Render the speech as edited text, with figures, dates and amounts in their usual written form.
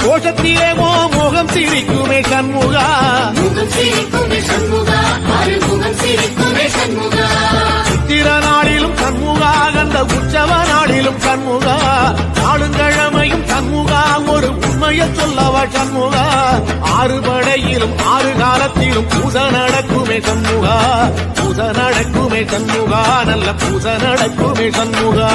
கோஷத்திலே முகம் சிரிக்குமே சண்முகா, சித்திர நாளிலும் சண்முகா, கந்த உற்சவ நாளிலும் சண்முகா, நாளுங்கிழமையும் சண்முகா, ஒரு உண்மையை சொல்லவா சண்முகா, ஆறு படையிலும் ஆறு காலத்திலும் பூசை நடக்குமே சண்முகா, பூசை நடக்குமே சண்முகா, நல்ல பூசை நடக்குமே சண்முகா.